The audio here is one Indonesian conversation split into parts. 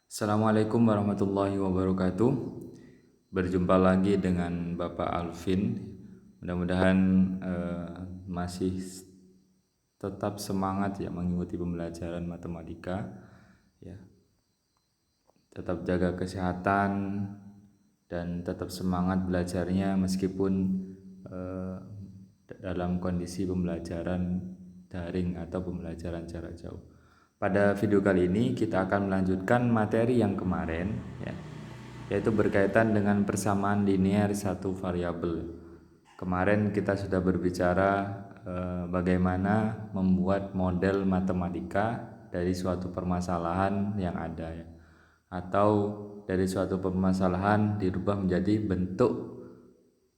Assalamualaikum warahmatullahi wabarakatuh. Berjumpa lagi dengan Bapak Alvin. Mudah-mudahan masih tetap semangat ya mengikuti pembelajaran matematika. Ya, tetap jaga kesehatan dan tetap semangat belajarnya meskipun eh, dalam kondisi pembelajaran daring atau pembelajaran jarak jauh. Pada video kali ini kita akan melanjutkan materi yang kemarin ya, yaitu berkaitan dengan persamaan linear satu variabel. Kemarin kita sudah berbicara bagaimana membuat model matematika dari suatu permasalahan yang ada ya, atau dari suatu permasalahan dirubah menjadi bentuk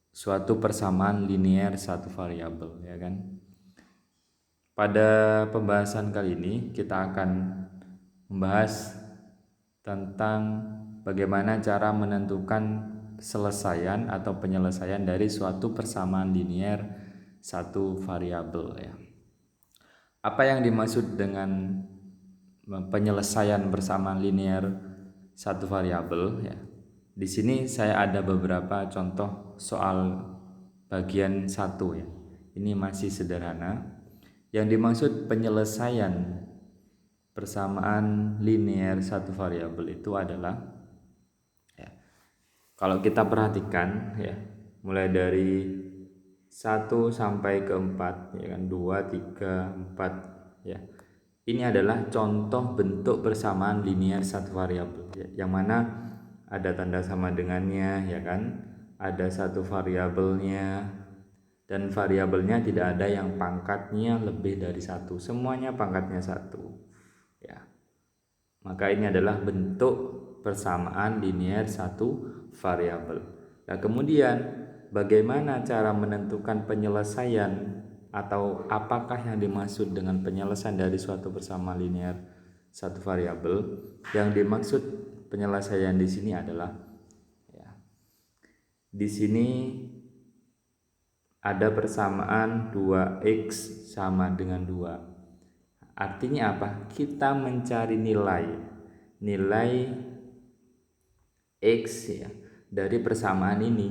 suatu persamaan linear satu variabel ya kan. Pada pembahasan kali ini kita akan membahas tentang bagaimana cara menentukan selesaian atau penyelesaian dari suatu persamaan linear satu variabel ya. Apa yang dimaksud dengan penyelesaian persamaan linear satu variabel ya? Di sini saya ada beberapa contoh soal bagian 1 ya. Ini masih sederhana. Yang dimaksud penyelesaian persamaan linear satu variabel itu adalah ya, kalau kita perhatikan ya, mulai dari 1 sampai ke 4 ya kan, 2, 3, 4 ya. Ini adalah contoh bentuk persamaan linear satu variabel ya, yang mana ada tanda sama dengannya ya kan, ada satu variabelnya, dan variabelnya tidak ada yang pangkatnya lebih dari 1, semuanya pangkatnya 1 ya. Maka ini adalah bentuk persamaan linear satu variabel. Nah, kemudian bagaimana cara menentukan penyelesaian atau apakah yang dimaksud dengan penyelesaian dari suatu persamaan linear satu variabel? Yang dimaksud penyelesaian di sini adalah ya, di sini ada persamaan 2x sama dengan 2. Artinya apa? Kita mencari nilai x ya dari persamaan ini.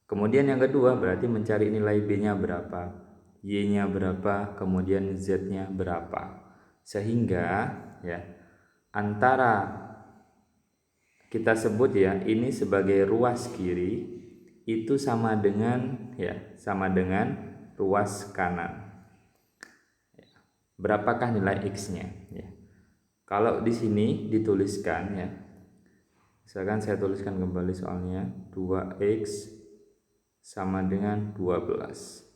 Kemudian yang kedua berarti mencari nilai b-nya berapa, y-nya berapa, kemudian z-nya berapa. Sehingga ya antara kita sebut ya ini sebagai ruas kiri itu sama dengan ruas kanan. Berapakah nilai x-nya ya. Kalau di sini dituliskan ya, misalkan saya tuliskan kembali soalnya, 2x sama dengan 12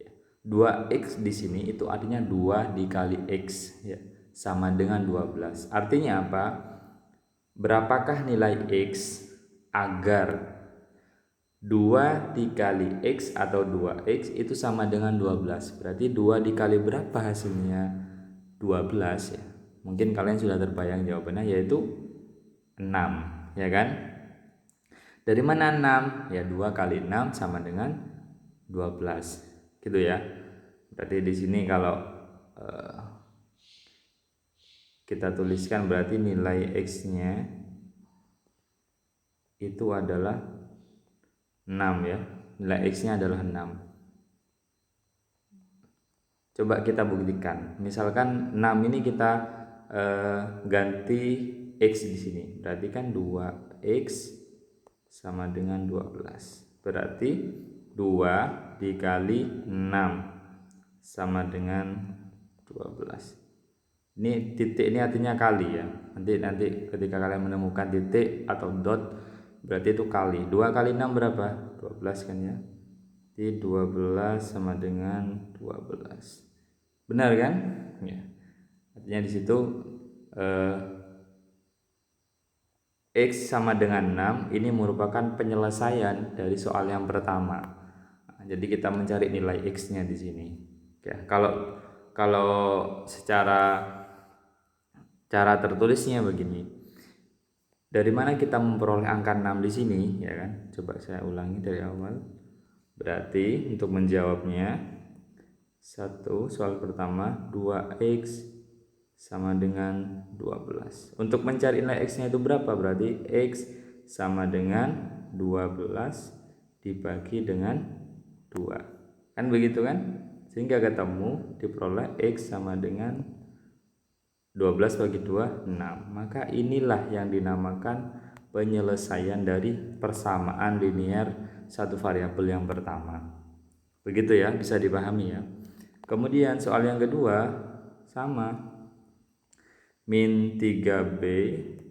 ya. 2x di sini itu artinya 2 dikali x ya, sama dengan 12. Artinya apa? Berapakah nilai x agar 2 dikali x atau 2x itu sama dengan 12. Berarti 2 dikali berapa hasilnya? 12 ya. Mungkin kalian sudah terbayang jawabannya, yaitu 6 ya kan? Dari mana 6? Ya 2 kali 6 sama dengan 12 gitu ya. Berarti di sini kalau kita tuliskan berarti nilai x-nya itu adalah 6 ya. Nilai x-nya adalah 6. Coba kita buktikan. Misalkan 6 ini kita ganti x di sini. Berarti kan 2x sama dengan 12. Berarti 2 dikali 6 sama dengan 12. Ini titik ini artinya kali ya. Nanti ketika kalian menemukan titik atau dot berarti itu kali. 2 kali 6 berapa? 12 kan ya. Jadi 12 sama dengan 12. Benar kan? Ya. Artinya di situ x sama dengan 6 ini merupakan penyelesaian dari soal yang pertama. Nah, jadi kita mencari nilai x-nya di sini. Ya, kalau secara cara tertulisnya begini. Dari mana kita memperoleh angka 6 di sini, ya kan? Coba saya ulangi dari awal. Berarti untuk menjawabnya, soal pertama 2x sama dengan 12. Untuk mencari nilai X-nya itu berapa? Berarti X sama dengan 12 dibagi dengan 2. Kan begitu kan? Sehingga ketemu diperoleh X sama dengan 12 bagi 2, 6. Maka inilah yang dinamakan penyelesaian dari persamaan linear satu variabel yang pertama. Begitu ya, bisa dipahami ya. Kemudian soal yang kedua sama. Min 3B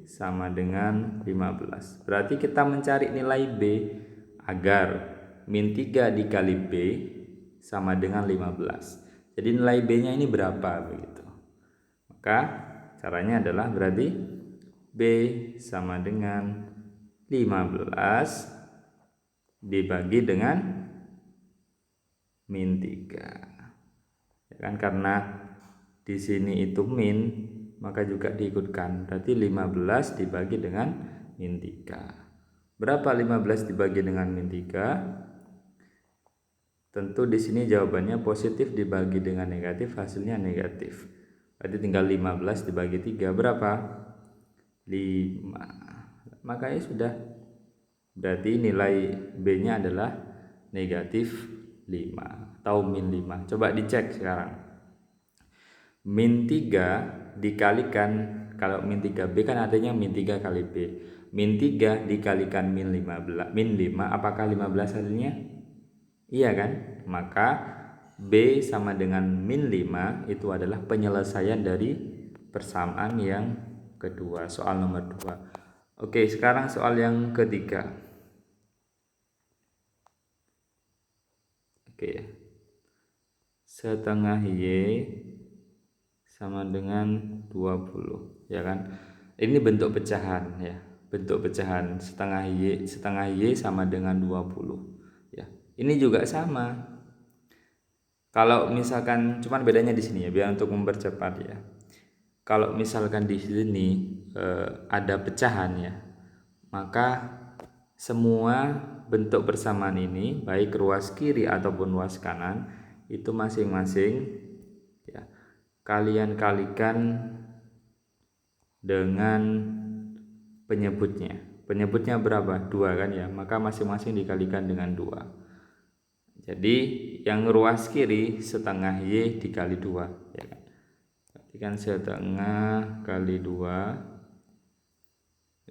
sama dengan 15. Berarti kita mencari nilai B agar min 3 dikali B sama dengan 15. Jadi nilai B-nya ini berapa begitu. Maka caranya adalah berarti B sama dengan 15 dibagi dengan min 3. Ya kan, karena di sini itu min, maka juga diikutkan. Berarti 15 dibagi dengan min 3. Berapa 15 dibagi dengan min 3? Tentu di sini jawabannya positif dibagi dengan negatif, hasilnya negatif. Berarti tinggal 15 dibagi 3 berapa? 5. Makanya sudah. Berarti nilai B-nya adalah negatif 5 atau min 5. Coba dicek sekarang. Min 3 dikalikan, kalau min 3B kan artinya min 3 kali B. Min 3 dikalikan min 5, apakah 15 hasilnya? Iya kan? Maka B sama dengan min 5 itu adalah penyelesaian dari persamaan yang kedua, soal nomor 2. Oke, sekarang soal yang ketiga. Oke. Setengah Y sama dengan 20, ya kan? Ini bentuk pecahan ya. Bentuk pecahan setengah Y sama dengan 20, ya. Ini juga sama. Kalau misalkan, cuman bedanya di sini ya, biar untuk mempercepat ya. Kalau misalkan di sini ada pecahan ya, maka semua bentuk persamaan ini, baik ruas kiri ataupun ruas kanan, itu masing-masing ya, kalian kalikan dengan penyebutnya. Penyebutnya berapa? 2 kan ya, maka masing-masing dikalikan dengan 2. Jadi yang ruas kiri setengah Y dikali 2, ya kan? Berarti kan setengah kali 2,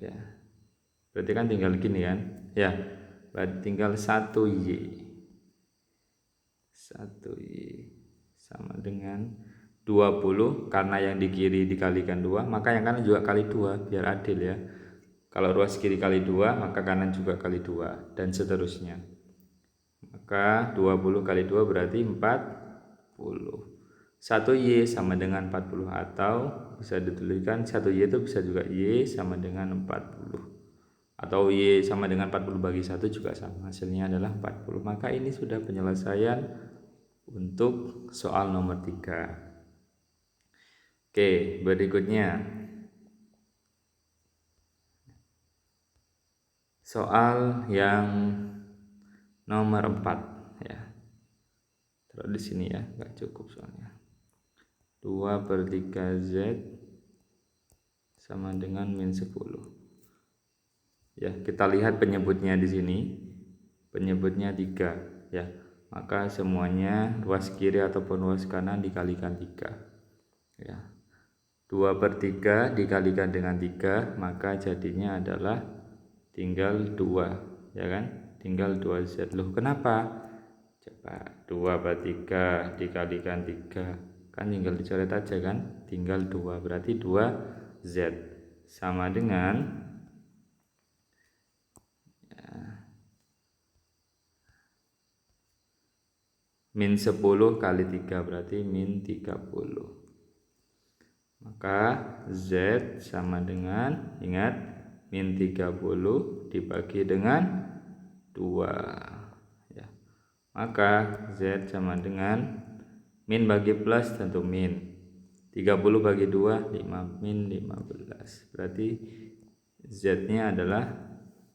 ya. Berarti kan tinggal gini kan? Ya. Berarti tinggal 1Y. 1Y sama dengan 20, karena yang di kiri dikalikan 2, maka yang kanan juga kali 2 biar adil ya. Kalau ruas kiri kali 2, maka kanan juga kali 2 dan seterusnya. Maka 20 kali 2 berarti 40. 1Y sama dengan 40, atau bisa dituliskan 1Y itu bisa juga Y sama dengan 40. Atau Y sama dengan 40 bagi 1 juga sama, hasilnya adalah 40. Maka ini sudah penyelesaian untuk soal nomor 3. Oke, berikutnya soal yang nomor 4 ya. Taruh di sini ya, nggak cukup soalnya. 2/3Z sama dengan min 10. Ya, kita lihat penyebutnya di sini. Penyebutnya 3 ya. Maka semuanya ruas kiri ataupun ruas kanan dikalikan 3. Ya. 2/3 dikalikan dengan 3, maka jadinya adalah tinggal 2, ya kan? Tinggal 2Z. Loh, kenapa? Coba 2/3 dikalikan 3, kan tinggal dicoret aja kan? Tinggal 2, berarti 2Z sama dengan ya, min 10 kali 3, berarti min 30. Maka Z sama dengan, ingat, min 30 dibagi dengan 2 ya. Maka Z sama dengan, min bagi plus tentu min, 30 bagi 2 5, min 15. Berarti Z nya adalah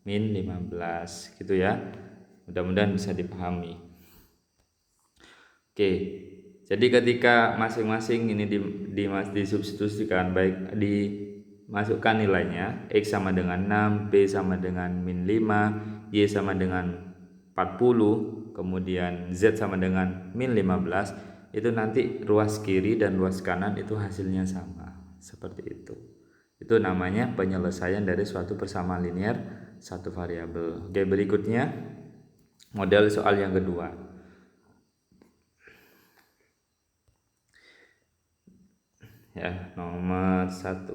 min 15 gitu ya. Mudah-mudahan bisa dipahami. Oke, Jadi ketika masing-masing ini disubstitusikan, baik dimasukkan nilainya, X sama dengan 6, B sama dengan min 5, Y sama dengan 40, kemudian Z sama dengan min 15, itu nanti ruas kiri dan ruas kanan itu hasilnya sama. Seperti itu. Itu namanya penyelesaian dari suatu persamaan linear satu variabel. Oke, berikutnya model soal yang kedua. Ya, nomor 1.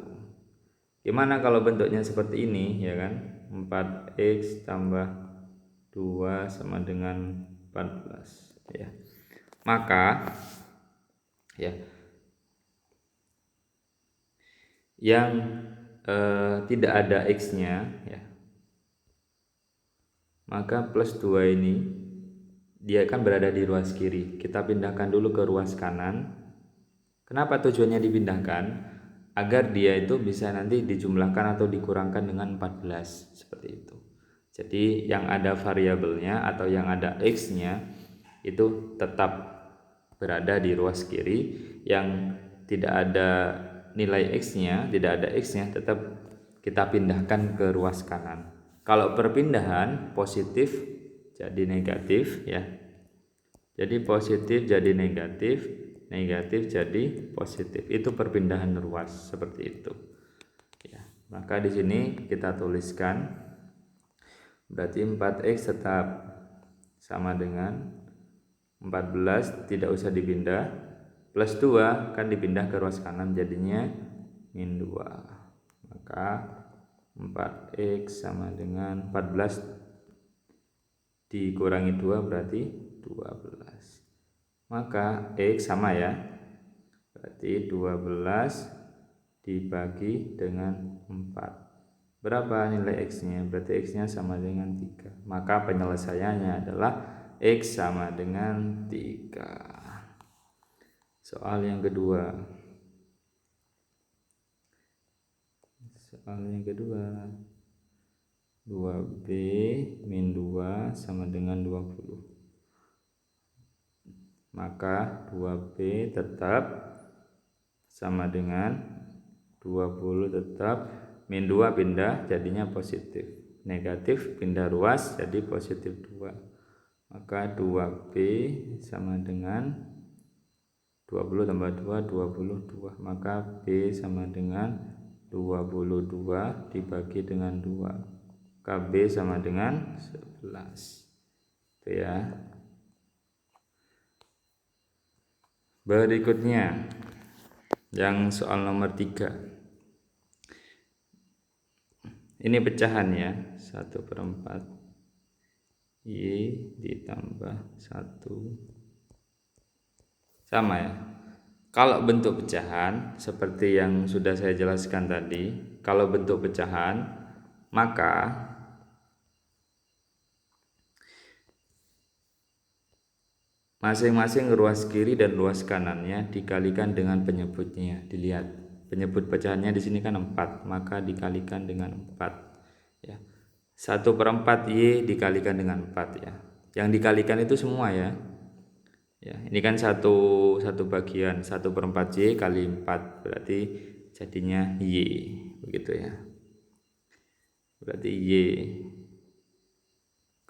Gimana kalau bentuknya seperti ini, ya kan? 4x tambah 2 sama dengan 14, ya. Maka ya yang tidak ada x-nya, ya, maka plus 2 ini dia akan berada di ruas kiri. Kita pindahkan dulu ke ruas kanan. Kenapa tujuannya dipindahkan? Agar dia itu bisa nanti dijumlahkan atau dikurangkan dengan 14, seperti itu. Jadi yang ada variabelnya atau yang ada x-nya itu tetap berada di ruas kiri, yang tidak ada nilai x-nya, tetap kita pindahkan ke ruas kanan. Kalau perpindahan positif jadi negatif, ya. Jadi positif jadi negatif, negatif jadi positif. Itu perpindahan ruas seperti itu. Ya, maka di sini kita tuliskan berarti 4x tetap sama dengan 14, tidak usah dipindah, plus 2 kan dipindah ke ruas kanan jadinya min 2. Maka 4x sama dengan 14 dikurangi 2 berarti 12. Maka X sama ya, berarti 12 dibagi dengan 4. Berapa nilai X-nya? Berarti X-nya sama dengan 3. Maka penyelesaiannya adalah X sama dengan 3. Soal yang kedua. Soal yang kedua. 2B min 2 sama dengan 20. Maka 2B tetap sama dengan 20 tetap, min 2 pindah jadinya positif, negatif pindah ruas jadi positif 2. Maka 2B sama dengan 20 tambah 2 22. Maka B sama dengan 22 dibagi dengan 2. Maka B sama dengan 11. Itu ya. Berikutnya yang soal nomor 3. Ini pecahan ya, 1/4 Y ditambah 1. Sama ya. Kalau bentuk pecahan seperti yang sudah saya jelaskan tadi, kalau bentuk pecahan maka masing-masing ruas kiri dan ruas kanannya dikalikan dengan penyebutnya. Dilihat, penyebut pecahannya di sini kan 4, maka dikalikan dengan 4 ya. 1/4 Y dikalikan dengan 4 ya. Yang dikalikan itu semua ya. Ya, ini kan satu bagian, 1/4 Y kali 4 berarti jadinya Y, begitu ya. Berarti Y.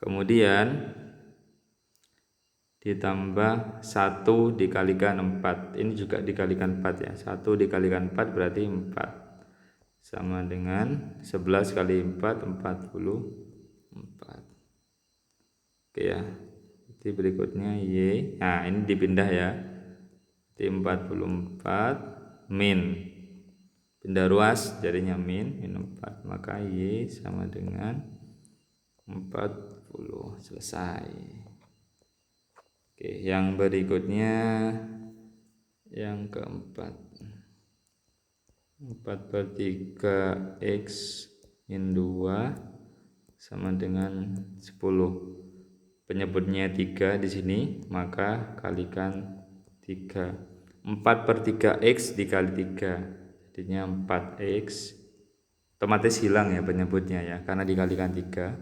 Kemudian ditambah 1 dikalikan 4, ini juga dikalikan 4 ya. 1 dikalikan 4 berarti 4, sama dengan 11 kali 4 44. Oke ya. Jadi berikutnya Y. Nah, ini dipindah ya. Jadi 44 min, pindah ruas jadinya min 4. Maka Y sama dengan 40. Selesai. Oke, yang berikutnya yang keempat, 4/3 X min 2 sama dengan 10. Penyebutnya 3 di sini, maka kalikan 3. 4/3 X dikali 3 jadinya 4X. Otomatis hilang ya penyebutnya ya, karena dikalikan 3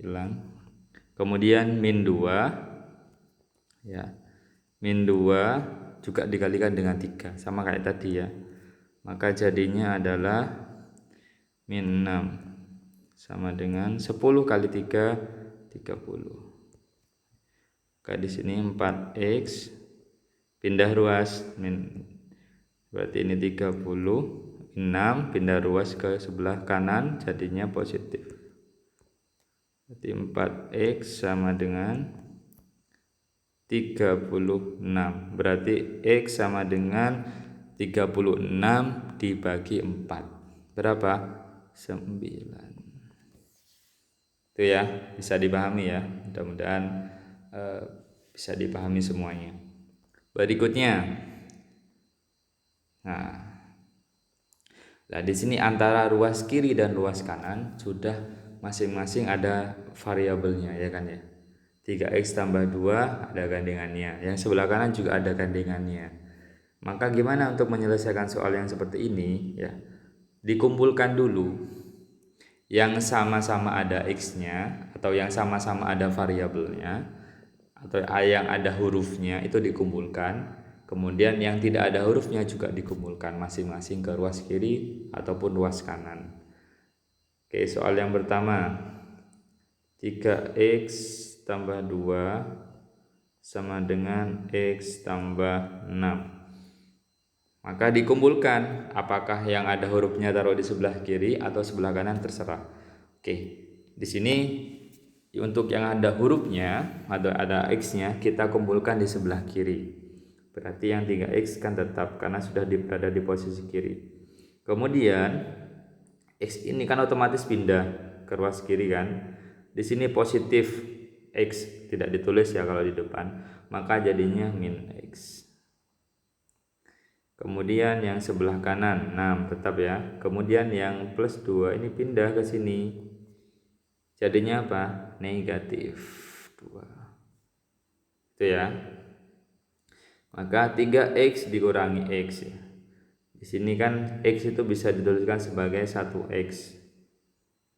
hilang. Kemudian min 2 ya, min 2 juga dikalikan dengan 3, sama kayak tadi ya. Maka jadinya adalah min 6 sama dengan 10 kali 3, 30. Oke, di sini 4x pindah ruas berarti ini 36 pindah ruas ke sebelah kanan jadinya positif. Berarti 4x sama dengan 36. Berarti x sama dengan 36 dibagi 4. Berapa? 9. Itu ya, bisa dipahami ya. Mudah-mudahan bisa dipahami semuanya. Berikutnya. Nah, di sini antara ruas kiri dan ruas kanan sudah masing-masing ada variabelnya ya kan ya. 3x tambah 2 ada gandengannya. Yang sebelah kanan juga ada gandengannya. Maka gimana untuk menyelesaikan soal yang seperti ini ya? Dikumpulkan dulu yang sama-sama ada x-nya atau yang sama-sama ada variabelnya atau yang ada hurufnya itu dikumpulkan. Kemudian yang tidak ada hurufnya juga dikumpulkan masing-masing ke ruas kiri ataupun ruas kanan. Oke, soal yang pertama. 3x tambah 2 sama dengan x tambah 6. Maka dikumpulkan apakah yang ada hurufnya taruh di sebelah kiri atau sebelah kanan terserah. Oke, di sini untuk yang ada hurufnya atau ada x-nya kita kumpulkan di sebelah kiri. Berarti yang 3x kan tetap karena sudah berada di posisi kiri. Kemudian x ini kan otomatis pindah ke ruas kiri kan. Di sini positif x tidak ditulis ya kalau di depan, maka jadinya min x. Kemudian yang sebelah kanan 6 tetap ya. Kemudian yang plus 2 ini pindah ke sini. Jadinya apa? Negatif 2. Itu ya. Maka 3x dikurangi x ya. Di sini kan x itu bisa dituliskan sebagai 1x.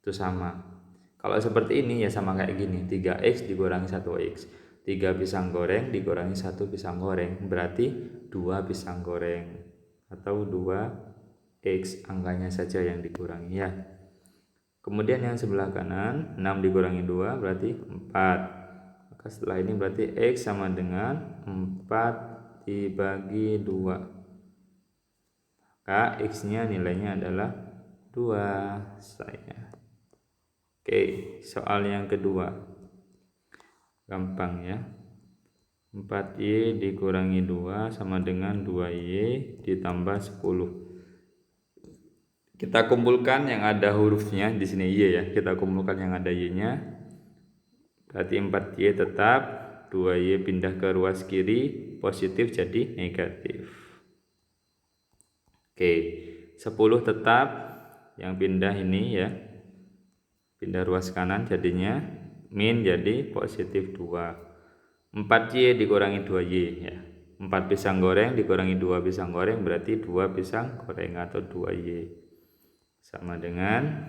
Itu sama. Kalau seperti ini ya sama kayak gini, 3x dikurangi 1x. 3 pisang goreng dikurangi 1 pisang goreng berarti 2 pisang goreng atau 2x angkanya saja yang dikurangi ya. Kemudian yang sebelah kanan 6 dikurangi 2 berarti 4. Maka setelah ini berarti x sama dengan 4 dibagi 2. Maka x-nya nilainya adalah 2 saya. Oke, soal yang kedua. Gampang ya. 4y dikurangi 2 sama dengan 2y ditambah 10. Kita kumpulkan yang ada hurufnya di sini y ya. Kita kumpulkan yang ada y-nya. Berarti 4y tetap, 2y pindah ke ruas kiri, positif jadi negatif. Oke, 10 tetap, yang pindah ini ya. Pindah ruas kanan jadinya min jadi positif 2. 4y dikurangi 2y ya. 4 pisang goreng dikurangi 2 pisang goreng berarti 2 pisang goreng atau 2y sama dengan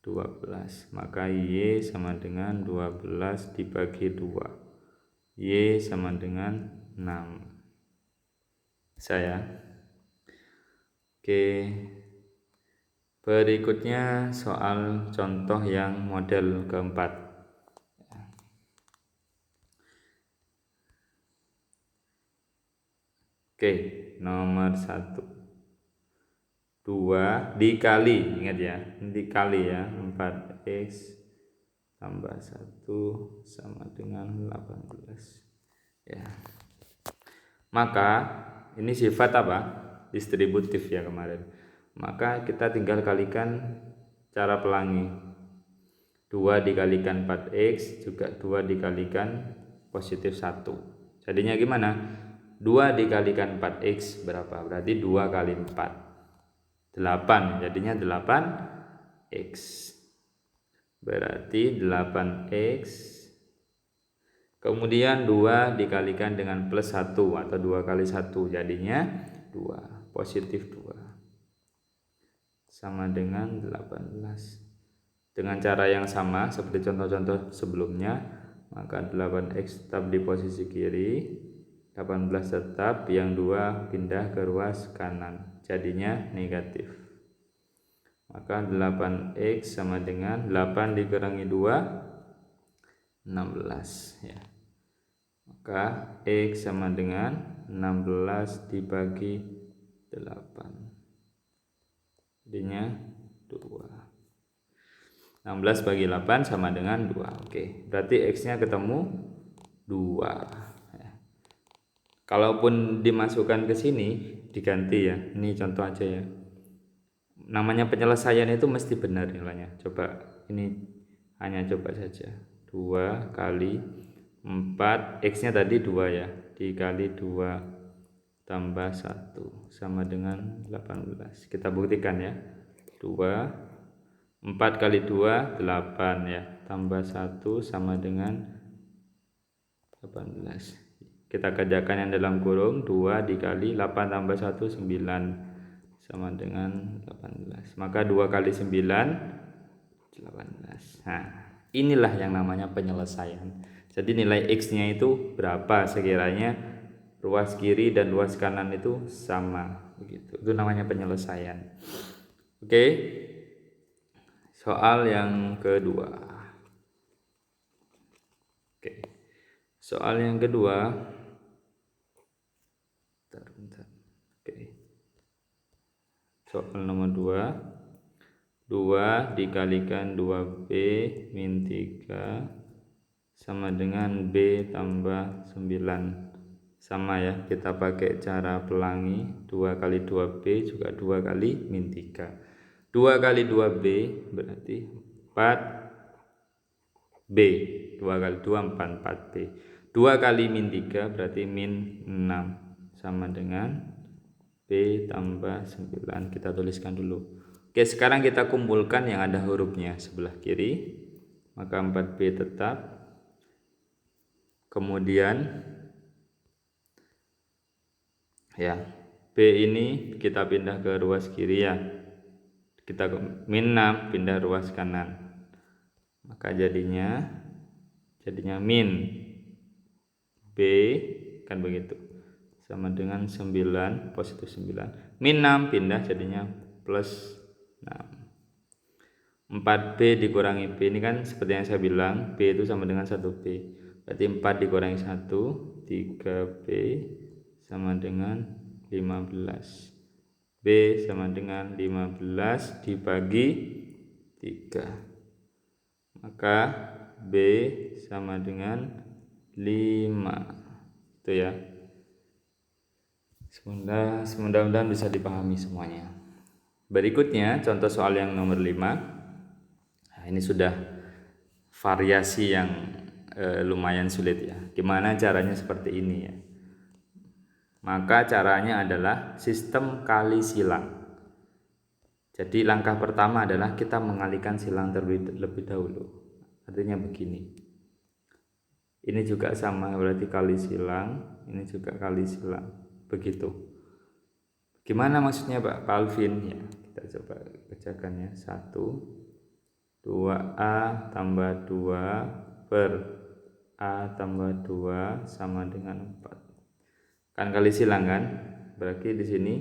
12. Maka y sama dengan 12 dibagi 2. Y sama dengan 6. Saya. Oke. Berikutnya soal contoh yang model keempat. Oke, nomor 1. 2 dikali, ingat ya, dikali ya, 4x tambah 1 sama dengan 18. Ya. Maka ini sifat apa? Distributif ya kemarin. Maka kita tinggal kalikan cara pelangi. 2 dikalikan 4x juga 2 dikalikan positif 1. Jadinya gimana? 2 dikalikan 4x berapa? Berarti 2 kali 4 8. Jadinya 8x. Berarti 8x. Kemudian 2 dikalikan dengan plus 1 atau 2 kali 1 jadinya 2, positif 2 sama dengan 18. Dengan cara yang sama seperti contoh-contoh sebelumnya, maka 8x tetap di posisi kiri, 18 tetap, yang 2 pindah ke ruas kanan, jadinya negatif. Maka 8x sama dengan 8 dikurangi 2, 16 ya. Maka x sama dengan 16 dibagi 8, jadinya 2. 16 bagi 8 sama dengan 2. Oke, berarti x-nya ketemu 2 ya. Kalaupun dimasukkan ke sini diganti ya. Ini contoh aja ya. Namanya penyelesaian itu mesti benar nilainya. Coba ini hanya coba saja. 2 kali 4, x-nya tadi 2 ya. Dikali 2 tambah 1 sama dengan 18. Kita buktikan ya. 2 4 kali 2 8 ya, tambah 1 sama dengan 18. Kita kerjakan yang dalam kurung, 2 dikali 8 tambah 1 9 sama dengan 18. Maka 2 kali 9 18. Nah, inilah yang namanya penyelesaian. Jadi nilai x-nya itu berapa sekiranya ruas kiri dan ruas kanan itu sama begitu. Itu namanya penyelesaian. Oke. Soal yang kedua. Oke. Soal yang kedua. Bentar. Oke. Soal nomor 2. 2 dikalikan 2b min 3 sama dengan b tambah 9. Sama ya, kita pakai cara pelangi. 2 kali 2b juga 2 kali min 3. 2 kali 2b berarti 4b. 2 kali 2 4, 4b. 2 kali min 3 berarti min 6 sama dengan b tambah 9. Kita tuliskan dulu. Oke, sekarang kita kumpulkan yang ada hurufnya sebelah kiri. Maka 4b tetap. Kemudian ya, b ini kita pindah ke ruas kiri ya. Kita min 6 pindah ruas kanan, maka jadinya min b kan begitu, sama dengan 9 positif 9 min 6 pindah jadinya plus 6. 4b dikurangi b ini kan seperti yang saya bilang, b itu sama dengan 1b, berarti 4 dikurangi 1 3b sama dengan 15. B sama dengan 15 dibagi 3. Maka B sama dengan 5. Itu ya. Mudah-mudahan bisa dipahami semuanya. Berikutnya contoh soal yang nomor 5. Nah, ini sudah variasi yang lumayan sulit ya. Gimana caranya seperti ini ya. Maka caranya adalah sistem kali silang. Jadi langkah pertama adalah kita mengalihkan silang terlebih dahulu. Artinya begini. Ini juga sama, berarti kali silang, ini juga kali silang. Begitu. Gimana maksudnya Pak Alvin? Ya, kita coba kerjakan ya. 1 2A tambah 2 per A tambah 2 sama dengan 4. Kan kali silang kan? Berarti di sini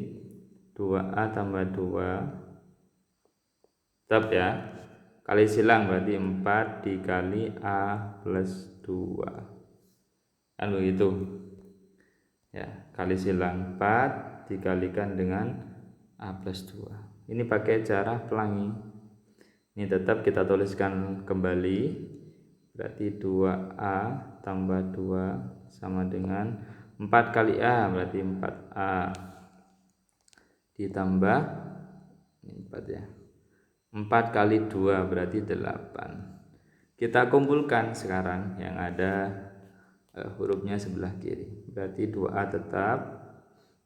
2A tambah 2 tetap ya. Kali silang berarti 4 dikali A plus 2. Kan begitu. Ya, kali silang 4 dikalikan dengan A plus 2. Ini pakai cara pelangi. Ini tetap kita tuliskan kembali. Berarti 2A tambah 2 sama dengan 4 kali A berarti 4A ditambah 4 ya. 4 kali 2 berarti 8. Kita kumpulkan sekarang yang ada hurufnya sebelah kiri. Berarti 2A tetap,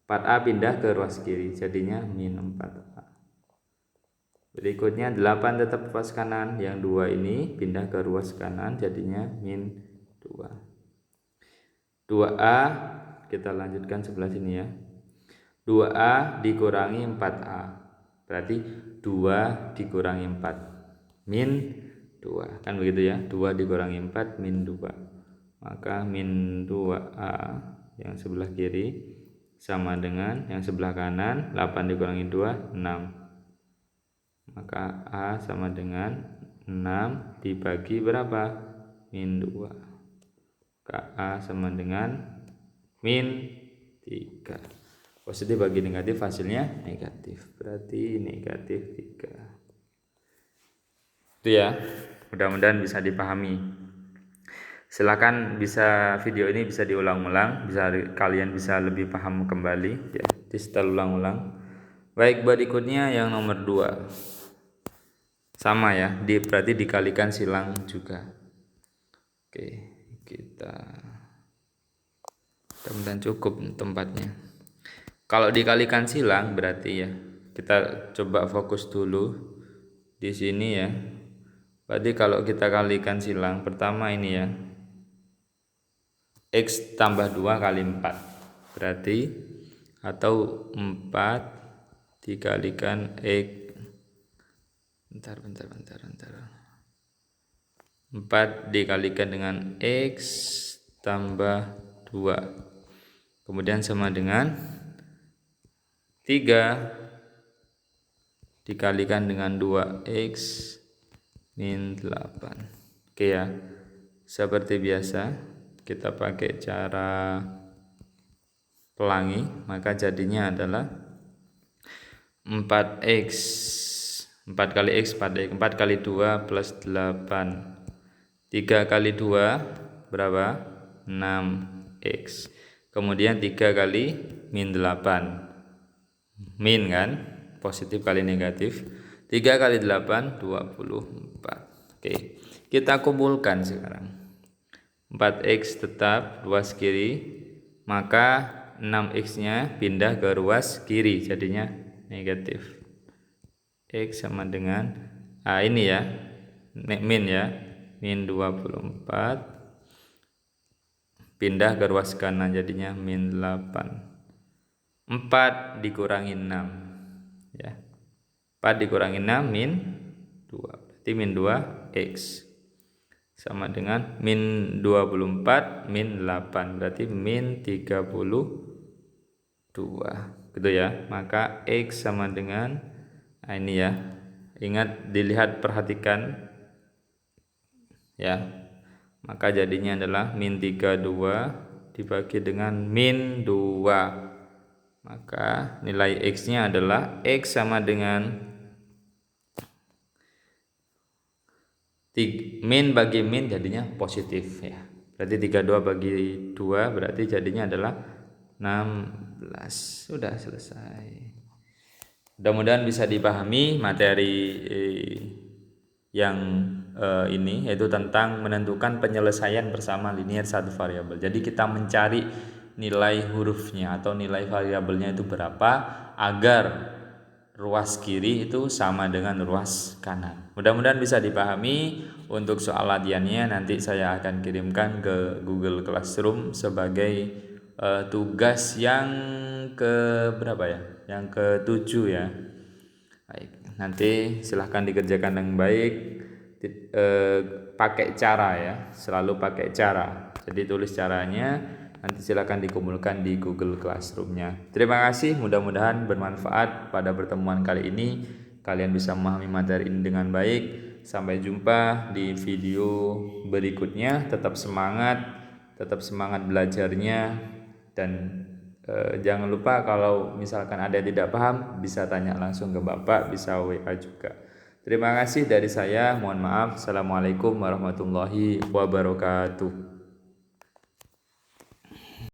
4A pindah ke ruas kiri jadinya min 4A. Berikutnya 8 tetap ruas kanan, yang 2 ini pindah ke ruas kanan jadinya min 2. 2A kita lanjutkan sebelah sini ya. 2A dikurangi 4A berarti 2 dikurangi 4 min 2. Kan begitu ya. 2 dikurangi 4 min 2. Maka min 2A yang sebelah kiri sama dengan yang sebelah kanan. 8 dikurangi 2, 6. Maka A sama dengan 6 dibagi berapa? Min 2. Maka A sama dengan min 3. Positif bagi negatif hasilnya negatif. Berarti negatif 3. Itu ya. Mudah-mudahan bisa dipahami. Silakan video ini bisa diulang-ulang, kalian bisa lebih paham kembali ya, setelah ulang-ulang. Baik, berikutnya yang nomor 2. Sama ya, berarti dikalikan silang juga. Oke, kita mudah-mudahan cukup tempatnya. Kalau dikalikan silang berarti ya, kita coba fokus dulu di sini ya. Berarti kalau kita kalikan silang pertama ini ya, X tambah 2 kali 4 berarti, atau 4 dikalikan X, bentar 4 dikalikan dengan X tambah 2 kemudian sama dengan 3 dikalikan dengan 2X min 8. Oke ya, seperti biasa kita pakai cara pelangi, maka jadinya adalah 4x 4 kali x 4x, 4 kali 2 plus 8, 3 kali 2 berapa? 6x, kemudian 3 kali min 8, min kan, positif kali negatif, 3 kali 8 24. Oke, kita kumpulkan sekarang. 4x tetap ruas kiri, maka 6x nya pindah ke ruas kiri, jadinya negatif. X sama dengan ini ya, min ya, min 24 pindah ke ruas kanan, jadinya min 8. 4 dikurangi 6 ya, 4 dikurangi 6 min 2, berarti min 2x sama dengan min 24 min 8, berarti min 32 gitu ya. Maka X sama dengan ini ya, ingat, dilihat, perhatikan ya, maka jadinya adalah min 32 dibagi dengan min 2, maka nilai X nya adalah X sama dengan min bagi min jadinya positif ya. Berarti 32 bagi 2 berarti jadinya adalah 16. Sudah selesai. Mudah-mudahan bisa dipahami materi yang ini, yaitu tentang menentukan penyelesaian bersama linear satu variabel. Jadi kita mencari nilai hurufnya atau nilai variabelnya itu berapa agar ruas kiri itu sama dengan ruas kanan. Mudah-mudahan bisa dipahami. Untuk soal latihannya nanti saya akan kirimkan ke Google Classroom sebagai tugas yang ke berapa ya? Yang ke-7 ya. Baik, nanti silahkan dikerjakan dengan baik. Pakai cara ya, selalu pakai cara. Jadi tulis caranya, nanti silakan dikumpulkan di Google Classroom-nya. Terima kasih, mudah-mudahan bermanfaat pada pertemuan kali ini. Kalian bisa memahami materi ini dengan baik. Sampai jumpa di video berikutnya. Tetap semangat belajarnya, dan jangan lupa kalau misalkan ada yang tidak paham bisa tanya langsung ke Bapak, bisa WA juga. Terima kasih dari saya, mohon maaf. Assalamualaikum warahmatullahi wabarakatuh.